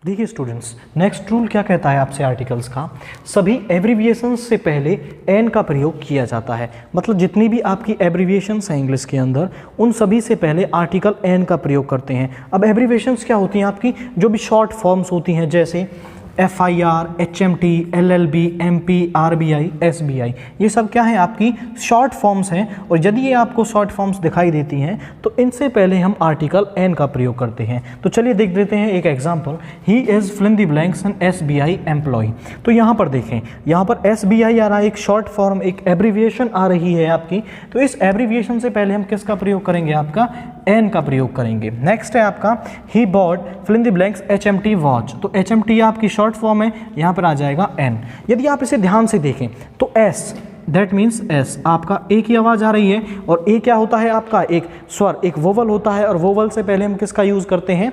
देखिए students, next rule क्या कहता है आपसे आर्टिकल्स का, सभी एब्रीविएशंस से पहले एन का प्रयोग किया जाता है। मतलब जितनी भी आपकी एब्रीविएशंस हैं इंग्लिश के अंदर, उन सभी से पहले आर्टिकल एन का प्रयोग करते हैं। अब एब्रीविएशंस क्या होती हैं आपकी, जो भी शॉर्ट फॉर्म्स होती हैं, जैसे FIR, HMT, LLB, MP, RBI, SBI, ये सब क्या है आपकी शॉर्ट फॉर्म्स हैं। और यदि ये आपको शॉर्ट फॉर्म्स दिखाई देती हैं तो इनसे पहले हम आर्टिकल एन का प्रयोग करते हैं। तो चलिए देख देते हैं एक example, he is fill in the blanks an SBI employ. तो यहाँ पर देखें, यहाँ पर SBI आ रहा है, एक शॉर्ट फॉर्म, एक एब्रीविएशन आ रही है आपकी। तो इस एब्रीविएशन से पहले हम किसका प्रयोग करेंगे, आपका एन का प्रयोग करेंगे। नेक्स्ट है आपका he bought fill in the blanks HMT watch. तो HMT आपकी शॉर्ट फॉर्म है, यहाँ पर आ जाएगा एन। यदि आप इसे ध्यान से देखें तो एस, दैट मीन्स एस, आपका ए की आवाज़ आ रही है। और ए क्या होता है आपका, एक स्वर, एक वोवल होता है। और वोवल से पहले हम किसका यूज़ करते हैं,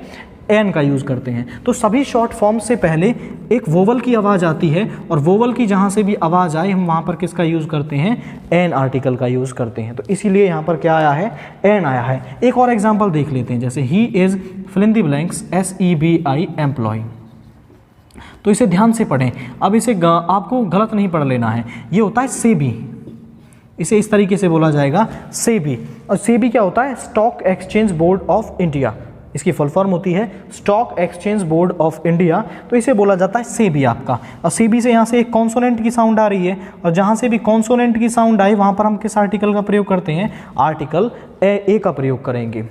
एन का यूज़ करते हैं। तो सभी शॉर्ट फॉर्म से पहले एक वोवल की आवाज़ आती है, और वोवल की जहाँ से भी आवाज़ आए हम वहाँ पर किसका यूज़ करते हैं, एन आर्टिकल का यूज़ करते हैं। तो इसीलिए यहाँ पर क्या आया है, एन आया है। एक और एग्जाम्पल देख लेते हैं, जैसे he is fill in the blanks SEBI employ. तो इसे ध्यान से पढ़ें। अब इसे आपको गलत नहीं पढ़ लेना है, ये होता है सेबी, इसे इस तरीके से बोला जाएगा सेबी। और सेबी क्या होता है, stock exchange board of India, इसकी फुल फॉर्म होती है stock exchange board of India. तो इसे बोला जाता है सेबी आपका। और सेबी से यहाँ से एक कॉन्सोनेंट की साउंड आ रही है, और जहाँ से भी कॉन्सोनेंट की साउंड आए वहाँ पर हम किस आर्टिकल का प्रयोग करते हैं, आर्टिकल ए का प्रयोग करेंगे।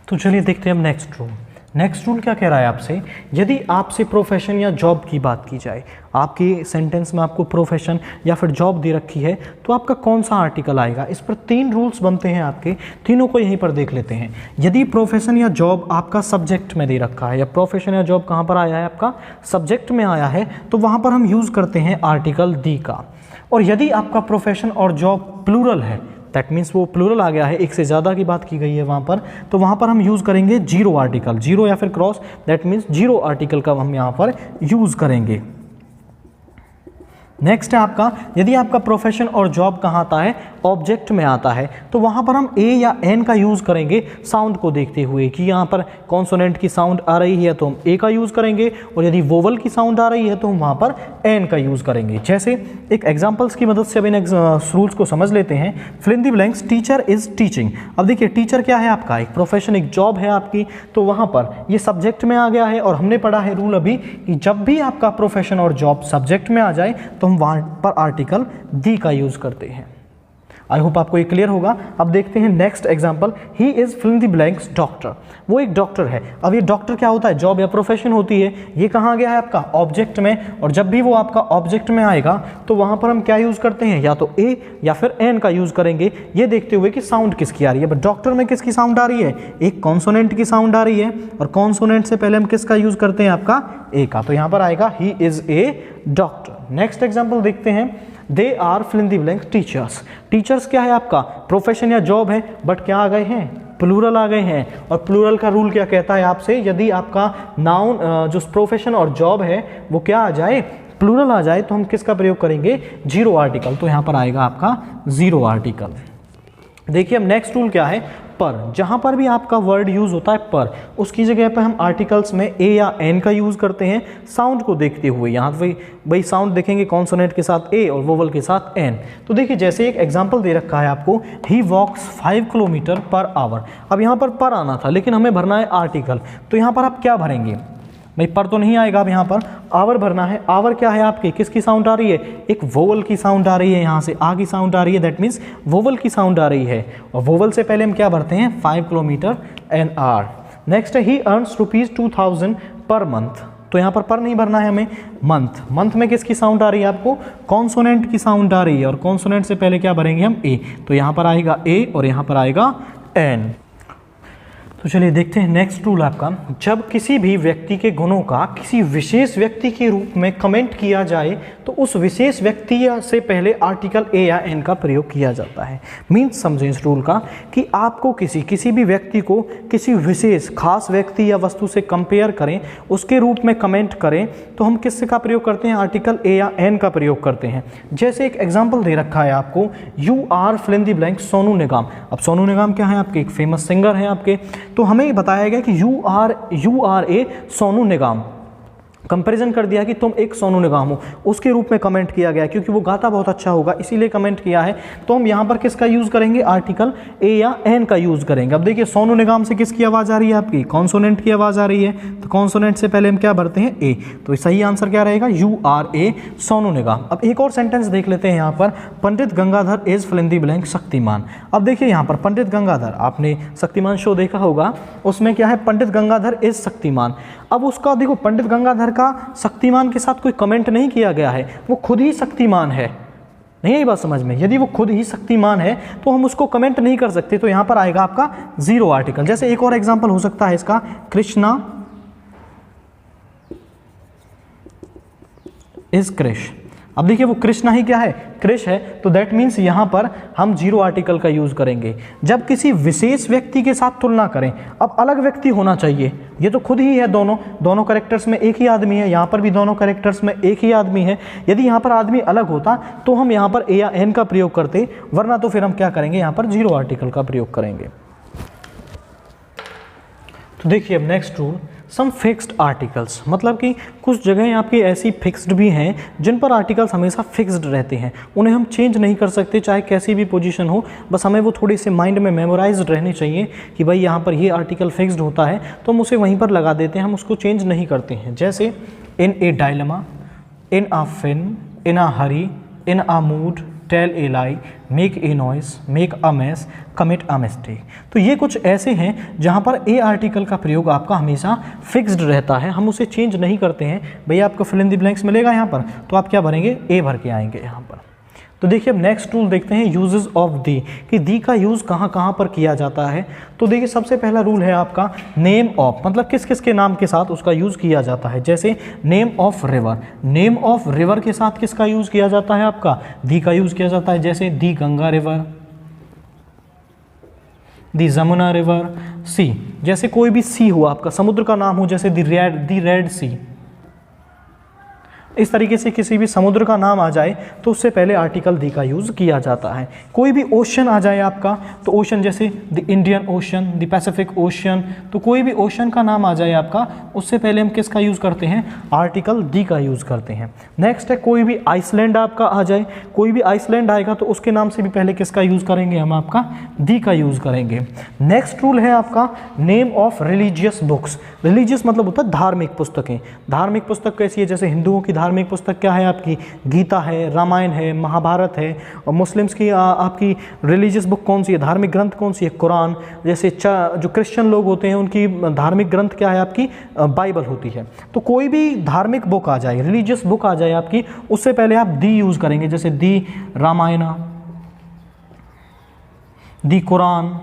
तो चलिए देखते हैं हम नेक्स्ट रूल। नेक्स्ट रूल क्या कह रहा है आपसे, यदि आपसे प्रोफेशन या जॉब की बात की जाए, आपकी सेंटेंस में आपको प्रोफेशन या फिर जॉब दे रखी है, तो आपका कौन सा आर्टिकल आएगा। इस पर 3 रूल्स बनते हैं आपके, तीनों को यहीं पर देख लेते हैं। यदि प्रोफेशन या जॉब आपका सब्जेक्ट में दे रखा है, या प्रोफेशन या जॉब कहाँ पर आया है, आपका सब्जेक्ट में आया है, तो वहाँ पर हम यूज़ करते हैं आर्टिकल दी का। और यदि आपका प्रोफेशन और जॉब प्लूरल है, दैट मीन्स वो प्लूरल आ गया है, एक से ज़्यादा की बात की गई है वहाँ पर, तो वहाँ पर हम यूज़ करेंगे जीरो आर्टिकल, जीरो या फिर cross, that means zero article का हम यहाँ पर यूज़ करेंगे। नेक्स्ट है आपका, यदि आपका प्रोफेशन और जॉब कहाँ आता है, ऑब्जेक्ट में आता है, तो वहाँ पर हम ए या एन का यूज़ करेंगे साउंड को देखते हुए, कि यहाँ पर कॉन्सोनेंट की साउंड आ रही है तो हम ए का यूज़ करेंगे, और यदि वोवल की साउंड आ रही है तो हम वहाँ पर एन का यूज़ करेंगे। जैसे एक एग्जाम्पल्स की मदद से अब इन रूल्स को समझ लेते हैं। Fill in the blanks teacher is teaching. अब देखिए टीचर क्या है आपका, एक प्रोफेशन, एक जॉब है आपकी, तो वहाँ पर ये सब्जेक्ट में आ गया है। और हमने पढ़ा है रूल अभी कि जब भी आपका प्रोफेशन और जॉब सब्जेक्ट में आ जाए तो हम वहाँ पर आर्टिकल दी का यूज़ करते हैं। आई होप आपको ये क्लियर होगा। अब देखते हैं next example, he is fill in the blanks doctor. वो एक डॉक्टर है। अब ये डॉक्टर क्या होता है, जॉब या प्रोफेशन होती है, ये कहाँ गया है आपका, ऑब्जेक्ट में। और जब भी वो आपका ऑब्जेक्ट में आएगा तो वहाँ पर हम क्या यूज़ करते हैं, या तो ए या फिर एन का यूज़ करेंगे, ये देखते हुए कि साउंड किसकी आ रही है। बट डॉक्टर में किसकी साउंड आ रही है, एक कॉन्सोनेंट की साउंड आ रही है, और कॉन्सोनेंट से पहले हम किसका यूज़ करते हैं, आपका ए का। तो यहाँ पर आएगा he is a doctor. Next example देखते हैं, they are fill in the blank teachers. Teachers क्या है आपका, प्रोफेशन या जॉब है, बट क्या आ गए हैं, प्लूरल आ गए हैं। और प्लूरल का रूल क्या कहता है आपसे, यदि आपका नाउन जो प्रोफेशन और जॉब है वो क्या आ जाए, प्लूरल आ जाए, तो हम किसका प्रयोग करेंगे, जीरो आर्टिकल। तो यहाँ पर आएगा आपका जीरो आर्टिकल। देखिए अब नेक्स्ट रूल क्या है, पर। जहाँ पर भी आपका वर्ड यूज़ होता है पर, उसकी जगह पर हम आर्टिकल्स में ए या एन का यूज़ करते हैं साउंड को देखते हुए। यहाँ भाई साउंड देखेंगे कॉन्सोनेंट के साथ ए और वोवल के साथ एन। तो देखिए जैसे एक एग्जांपल दे रखा है आपको, ही वॉक्स 5 किलोमीटर पर आवर। अब यहाँ पर आना था, लेकिन हमें भरना है आर्टिकल। तो यहाँ पर आप क्या भरेंगे, भाई पर तो नहीं आएगा, अब यहाँ पर आवर भरना है। आवर क्या है आपकी, किसकी साउंड आ रही है, एक वोवल की साउंड आ रही है, यहाँ से आ की साउंड आ रही है, दैट मीन्स वोवल की साउंड आ रही है। और वोवल से पहले हम क्या भरते हैं, 5 किलोमीटर एन आवर। नेक्स्ट है ही अर्न्स ₹2000 पर मंथ। तो यहाँ पर नहीं भरना है हमें, मंथ। मंथ में किसकी साउंड आ रही है आपको, कॉन्सोनेंट की साउंड आ रही है, और कॉन्सोनेंट से पहले क्या भरेंगे हम, ए। तो यहाँ पर आएगा ए और यहाँ पर आएगा एन। तो चलिए देखते हैं नेक्स्ट रूल आपका, जब किसी भी व्यक्ति के गुणों का किसी विशेष व्यक्ति के रूप में कमेंट किया जाए तो उस विशेष व्यक्ति से पहले आर्टिकल ए या एन का प्रयोग किया जाता है। मीन्स समझें इस रूल का कि आपको किसी भी व्यक्ति को किसी विशेष खास व्यक्ति या वस्तु से कंपेयर करें, उसके रूप में कमेंट करें, तो हम किससे का प्रयोग करते हैं, आर्टिकल ए या एन का प्रयोग करते हैं। जैसे एक एग्जाम्पल दे रखा है आपको, you are fill in the blank Sonu Nigam. अब सोनू निगम क्या है आपके, एक फेमस सिंगर है आपके। तो हमें बताया गया कि you are a Sonu Nigam, comparison कर दिया कि तुम एक सोनू निगम हो, उसके रूप में कमेंट किया गया क्योंकि वो गाता बहुत अच्छा होगा इसीलिए कमेंट किया है। तो हम यहाँ पर किसका यूज़ करेंगे, आर्टिकल ए या एन का यूज़ करेंगे। अब देखिए सोनू निगम से किसकी आवाज़ आ रही है, आपकी कॉन्सोनेंट की आवाज़ आ रही है, तो कॉन्सोनेंट से पहले हम क्या भरते हैं, ए। तो सही आंसर क्या रहेगा, you are a Sonu Nigam. अब एक और सेंटेंस देख लेते हैं यहाँ पर, Pandit Gangadhar is fill in the blank Shaktimaan. अब देखिए यहाँ पर पंडित गंगाधर, आपने शक्तिमान शो देखा होगा, उसमें क्या है, पंडित गंगाधर इज शक्तिमान। अब उसका देखो पंडित गंगाधर का शक्तिमान के साथ कोई कमेंट नहीं किया गया है, वो खुद ही शक्तिमान है। नहीं आई बात समझ में, यदि वो खुद ही शक्तिमान है तो हम उसको कमेंट नहीं कर सकते, तो यहां पर आएगा आपका जीरो आर्टिकल। जैसे एक और एग्जांपल हो सकता है इसका, कृष्णा इज कृष। अब देखिए वो कृष्णा ही क्या है, कृष है, तो दैट मीन्स यहाँ पर हम जीरो आर्टिकल का यूज़ करेंगे। जब किसी विशेष व्यक्ति के साथ तुलना करें, अब अलग व्यक्ति होना चाहिए, ये तो खुद ही है, दोनों कैरेक्टर्स में एक ही आदमी है, यहाँ पर भी दोनों कैरेक्टर्स में एक ही आदमी है। यदि यहाँ पर आदमी अलग होता तो हम यहाँ पर ए या एन का प्रयोग करते, वरना तो फिर हम क्या करेंगे, यहाँ पर जीरो आर्टिकल का प्रयोग करेंगे। तो देखिए अब next rule, some fixed articles, मतलब कि कुछ जगहें आपकी ऐसी फिक्स्ड भी हैं जिन पर आर्टिकल्स हमेशा फिक्स्ड रहते हैं, उन्हें हम चेंज नहीं कर सकते चाहे कैसी भी पोजीशन हो, बस हमें वो थोड़ी सी माइंड में मेमोराइज्ड रहनी चाहिए कि भाई यहाँ पर ये आर्टिकल फिक्स्ड होता है तो हम उसे वहीं पर लगा देते हैं, हम उसको चेंज नहीं करते हैं। जैसे in a dilemma, in a फिन, in a hurry, in a mood, tell a lie, make a noise, make a mess, commit a mistake. तो ये कुछ ऐसे हैं जहाँ पर ए आर्टिकल का प्रयोग आपका हमेशा फिक्स्ड रहता है, हम उसे चेंज नहीं करते हैं। भैया आपको फिल इन द ब्लैंक्स मिलेगा यहाँ पर, तो आप क्या भरेंगे, ए भर के आएंगे यहाँ पर। तो देखिए अब नेक्स्ट रूल देखते हैं, यूजेस ऑफ दी, कि दी का यूज़ कहाँ कहाँ पर किया जाता है। तो देखिए सबसे पहला रूल है आपका नेम ऑफ, मतलब किस किस के नाम के साथ उसका यूज़ किया जाता है। जैसे name of river, name of river के साथ किसका यूज़ किया जाता है, आपका दी का यूज़ किया जाता है। जैसे दी गंगा रिवर, दी जमुना रिवर, सी, जैसे कोई भी सी हुआ आपका, समुद्र का नाम हो, जैसे दी रेड सी। इस तरीके से किसी भी समुद्र का नाम आ जाए तो उससे पहले आर्टिकल दी का यूज़ किया जाता है। कोई भी ओशन आ जाए आपका, तो ओशन जैसे the Indian ocean, the Pacific ocean, तो कोई भी ओशन का नाम आ जाए आपका, उससे पहले हम किसका यूज़ करते हैं, आर्टिकल दी का यूज़ करते हैं। नेक्स्ट है कोई भी आइसलैंड आपका आ जाए, कोई भी आइसलैंड आएगा तो उसके नाम से भी पहले किसका यूज़ करेंगे, हम आपका दी का यूज़ करेंगे। नेक्स्ट रूल है आपका name of religious books. Religious मतलब होता है धार्मिक पुस्तकें। धार्मिक पुस्तक कैसी है, जैसे हिंदुओं की धार्मिक पुस्तक क्या है आपकी, गीता है, रामायण है, महाभारत है। और मुस्लिम्स की आपकी रिलीजियस बुक कौन सी है, धार्मिक ग्रंथ कौन सी है, कुरान। जैसे जो क्रिश्चियन लोग होते हैं उनकी धार्मिक ग्रंथ क्या है आपकी, बाइबल होती है। तो कोई भी धार्मिक बुक आ जाए, रिलीजियस बुक आ जाए आपकी, उससे पहले आप दी यूज़ करेंगे। जैसे दी रामायण, दी कुरान,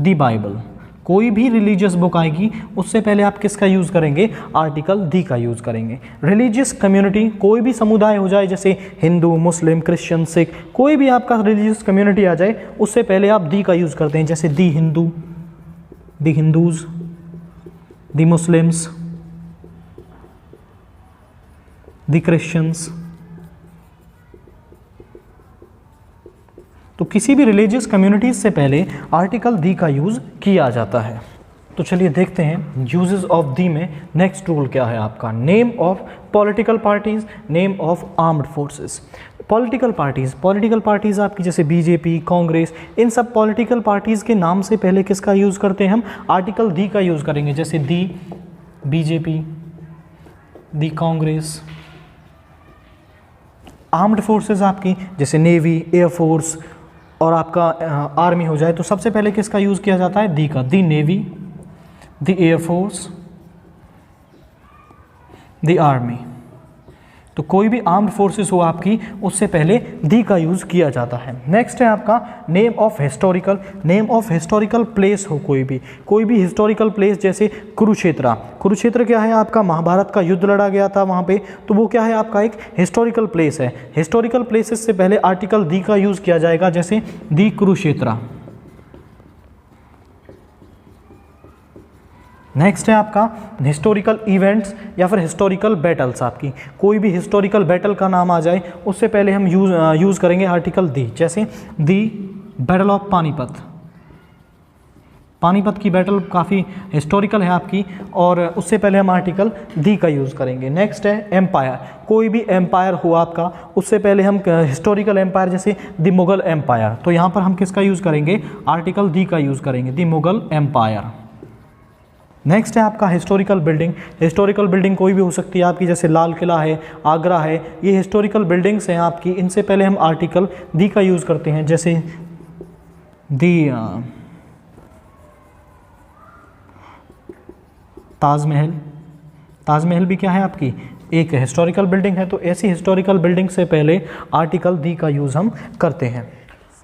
दी बाइबल। कोई भी रिलीजियस बुक आएगी उससे पहले आप किसका यूज़ करेंगे, आर्टिकल दी का यूज़ करेंगे। रिलीजियस कम्युनिटी, कोई भी समुदाय हो जाए, जैसे हिंदू, मुस्लिम, क्रिश्चियन, सिख, कोई भी आपका रिलीजियस कम्युनिटी आ जाए उससे पहले आप दी का यूज़ करते हैं। जैसे दी हिंदू, दी हिंदूज़, दी मुस्लिम्स, दी क्रिश्चियंस। तो किसी भी रिलीजियस कम्युनिटीज से पहले आर्टिकल दी का यूज़ किया जाता है। तो चलिए देखते हैं यूजेस ऑफ दी में नेक्स्ट रूल क्या है आपका, name of political parties, name of armed forces. Political parties आपकी जैसे बीजेपी, कांग्रेस, इन सब पॉलिटिकल पार्टीज़ के नाम से पहले किसका यूज़ करते हैं हम, आर्टिकल दी का यूज़ करेंगे। जैसे दी बीजेपी, दी कांग्रेस। आर्म्ड फोर्सेस आपकी जैसे नेवी, एयरफोर्स और आपका आर्मी हो जाए तो सबसे पहले किसका यूज़ किया जाता है, दी का। दी नेवी, दी एयरफोर्स, दी आर्मी। तो कोई भी आर्म्ड फोर्सेस हो आपकी उससे पहले दी का यूज़ किया जाता है। नेक्स्ट है आपका name of historical, name of historical place हो, कोई भी हिस्टोरिकल प्लेस। जैसे कुरुक्षेत्र क्या है आपका, महाभारत का युद्ध लड़ा गया था वहाँ पे, तो वो क्या है आपका एक हिस्टोरिकल प्लेस है। हिस्टोरिकल प्लेसेस से पहले आर्टिकल दी का यूज़ किया जाएगा। जैसे दी कुरुक्षेत्र। नेक्स्ट है आपका हिस्टोरिकल इवेंट्स या फिर हिस्टोरिकल बैटल्स। आपकी कोई भी हिस्टोरिकल बैटल का नाम आ जाए उससे पहले हम यूज़ करेंगे आर्टिकल दी। जैसे दी बैटल ऑफ पानीपत, पानीपत की बैटल काफ़ी हिस्टोरिकल है आपकी, और उससे पहले हम आर्टिकल दी का यूज़ करेंगे। नेक्स्ट है एम्पायर, कोई भी एम्पायर हो आपका, उससे पहले हम हिस्टोरिकल एम्पायर जैसे द मुगल एम्पायर, तो यहाँ पर हम किसका यूज़ करेंगे, आर्टिकल दी का यूज़ करेंगे, द मुगल एम्पायर। नेक्स्ट है आपका हिस्टोरिकल बिल्डिंग। हिस्टोरिकल बिल्डिंग कोई भी हो सकती है आपकी, जैसे लाल किला है, आगरा है, ये हिस्टोरिकल बिल्डिंग्स हैं आपकी, इनसे पहले हम आर्टिकल दी का यूज़ करते हैं, जैसे दी ताजमहल। ताजमहल भी क्या है आपकी, एक हिस्टोरिकल बिल्डिंग है, तो ऐसी हिस्टोरिकल बिल्डिंग से पहले आर्टिकल दी का यूज़ हम करते हैं।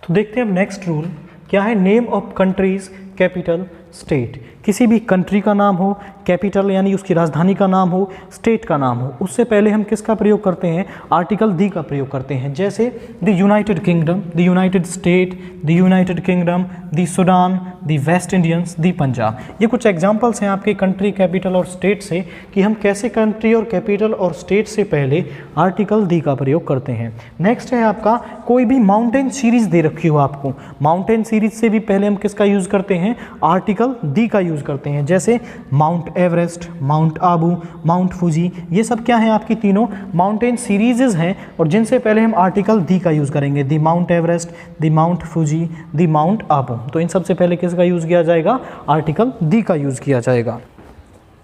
तो देखते हैं अब नेक्स्ट रूल क्या है, name of countries capital state. किसी भी कंट्री का नाम हो, कैपिटल यानी उसकी राजधानी का नाम हो, स्टेट का नाम हो, उससे पहले हम किसका प्रयोग करते हैं, आर्टिकल दी का प्रयोग करते हैं। जैसे the United Kingdom, the United State, the United Kingdom, the Sudan, the West Indians, the Punjab. ये कुछ एग्जांपल्स हैं आपके कंट्री, कैपिटल और स्टेट से कि हम कैसे कंट्री और कैपिटल और स्टेट से पहले आर्टिकल दी का प्रयोग करते हैं। नेक्स्ट है आपका कोई भी माउंटेन सीरीज दे रखी हो आपको, माउंटेन सीरीज से भी पहले हम किसका यूज़ करते हैं, आर्टिकल दी का यूज़ करते हैं। जैसे mount Everest, mount Abu, mount Fuji, ये सब क्या है आपकी तीनों माउंटेन सीरीजेज हैं, और जिनसे पहले हम आर्टिकल दी का यूज़ करेंगे, दी माउंट एवरेस्ट, दी माउंट फूजी, दी माउंट आबू। तो इन सबसे पहले किसका यूज़ किया जाएगा, आर्टिकल दी का यूज़ किया जाएगा।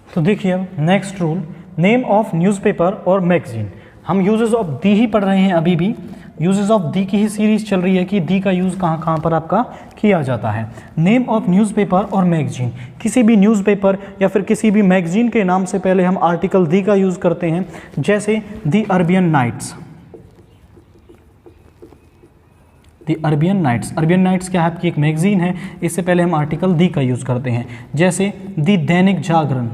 तो देखिए next rule, name of newspaper और मैगजीन। हम यूजेस ऑफ दी ही पढ़ रहे हैं, अभी भी यूजेस ऑफ दी की ही सीरीज चल रही है कि दी का यूज़ कहाँ कहाँ पर आपका किया जाता है। नेम ऑफ न्यूज़पेपर और मैगजीन, किसी भी न्यूज़पेपर या फिर किसी भी मैगजीन के नाम से पहले हम आर्टिकल दी का यूज़ करते हैं। जैसे the Arabian Nights, the Arabian Nights, Arabian Nights क्या है आपकी एक मैगजीन है, इससे पहले हम आर्टिकल दी का यूज़ करते हैं। जैसे द दैनिक जागरण,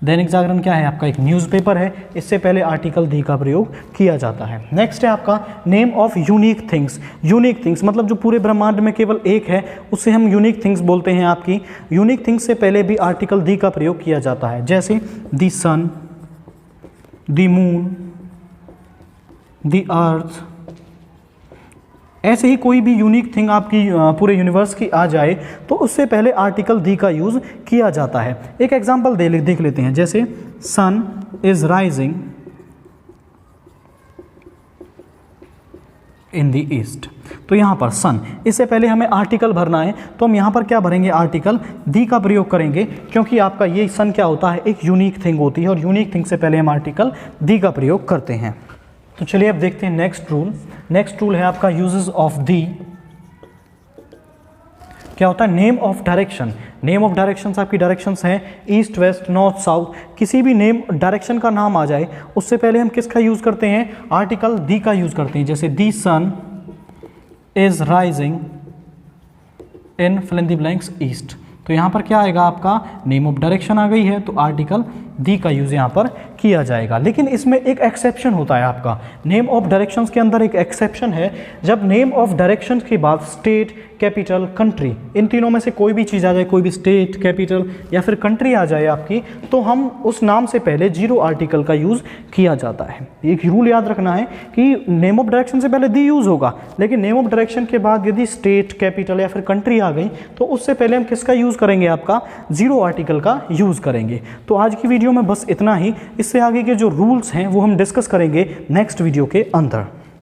दैनिक जागरण क्या है आपका एक न्यूज़पेपर है, इससे पहले आर्टिकल दी का प्रयोग किया जाता है। नेक्स्ट है आपका name of unique things. Unique things मतलब जो पूरे ब्रह्मांड में केवल एक है, उससे हम यूनिक थिंग्स बोलते हैं आपकी। यूनिक थिंग्स से पहले भी आर्टिकल दी का प्रयोग किया जाता है। जैसे the sun, the moon, the earth. ऐसे ही कोई भी यूनिक थिंग आपकी पूरे यूनिवर्स की आ जाए तो उससे पहले आर्टिकल दी का यूज़ किया जाता है। एक एग्जांपल देख लेते हैं, जैसे sun is rising in the east. तो यहाँ पर सन, इससे पहले हमें आर्टिकल भरना है, तो हम यहाँ पर क्या भरेंगे, आर्टिकल दी का प्रयोग करेंगे, क्योंकि आपका ये सन क्या होता है, एक यूनिक थिंग होती है, और यूनिक थिंग से पहले हम आर्टिकल दी का प्रयोग करते हैं। तो चलिए अब देखते हैं नेक्स्ट रूल। नेक्स्ट रूल है आपका यूजेस ऑफ दी। क्या होता है, name of direction. Name of directions आपकी डायरेक्शंस हैं ईस्ट, वेस्ट, नॉर्थ, साउथ। किसी भी नेम डायरेक्शन का नाम आ जाए उससे पहले हम किसका यूज़ करते हैं, आर्टिकल दी का यूज़ करते हैं। जैसे the sun is rising in fill in the blanks east. तो यहाँ पर क्या आएगा आपका, नेम ऑफ डायरेक्शन आ गई है, तो आर्टिकल दी का यूज़ यहाँ पर किया जाएगा। लेकिन इसमें एक एक्सेप्शन होता है आपका, नेम ऑफ डायरेक्शंस के अंदर एक एक्सेप्शन है। जब नेम ऑफ डायरेक्शंस के बाद स्टेट, कैपिटल, कंट्री, इन तीनों में से कोई भी चीज़ आ जाए, कोई भी स्टेट, कैपिटल या फिर कंट्री आ जाए आपकी, तो हम उस नाम से पहले जीरो आर्टिकल का यूज़ किया जाता है। एक रूल याद रखना है कि नेम ऑफ डायरेक्शन से पहले दी यूज़ होगा, लेकिन नेम ऑफ डायरेक्शन के बाद यदि स्टेट, कैपिटल या फिर कंट्री आ गई तो उससे पहले हम किसका यूज़ करेंगे, आपका जीरो आर्टिकल का यूज़ करेंगे। तो आज की वीडियो में बस इतना ही। इससे आगे के जो रूल्स हैं वो हम डिस्कस करेंगे नेक्स्ट वीडियो के अंदर।